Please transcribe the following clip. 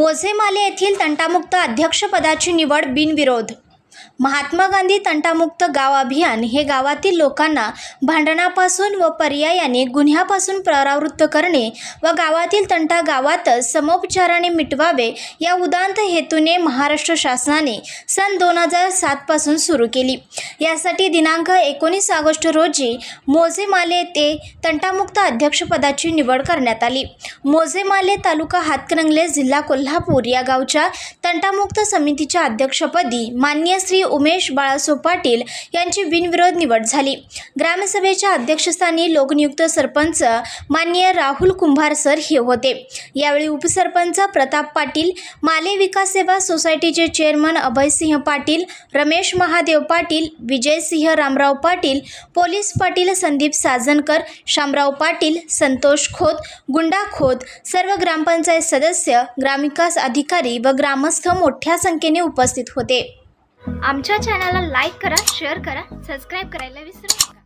मोझेमाले येथील तंटामुक्त अध्यक्षपदाची निवड बिनविरोध। महात्मा गांधी तंटामुक्त गाव अभियान हे गावातील लोकांना भांडणापासून व पर्यायाने गुन्ह्यापासून परावृत्त करणे व गावातील तंटा गावातच समोपचाराने मिटवावे या उदात्त हेतूने महाराष्ट्र शासनाने सन 2007 पासून सुरू केली। यासाठी दिनांक 19 ऑगस्ट रोजी मोझेमाले येथे तंटामुक्त अध्यक्षपदाची निवड करण्यात आली। मोझेमाले तालुका हातकणंगले जिल्हा कोल्हापूर या गावच्या तंटामुक्त समितीच्या अध्यक्षपदी माननीय श्री उमेश बाळासाहेब पाटील यांची बिनविरोध निवड झाली। ग्रामसभेच्या अध्यक्षस्थानी लोकनियुक्त सरपंच माननीय राहुल कुंभार सर हे होते। यावेळी उपसरपंच प्रताप पाटील, माले विकास सेवा सोसायटीचे चेअरमन अभयसिंह पाटील, रमेश महादेव पाटील, विजयसिंह रामराव पाटील, पोलीस पाटील संदीप साजनकर, शामराव पाटील, संतोष खोत, गुंडा खोत, सर्व ग्रामपंचायत सदस्य, ग्रामविकास अधिकारी व ग्रामस्थ मोठ्या संख्येने उपस्थित होते। आमच्या चॅनलला लाईक करा, शेअर करा, सबस्क्राईब करायला विसरू नका।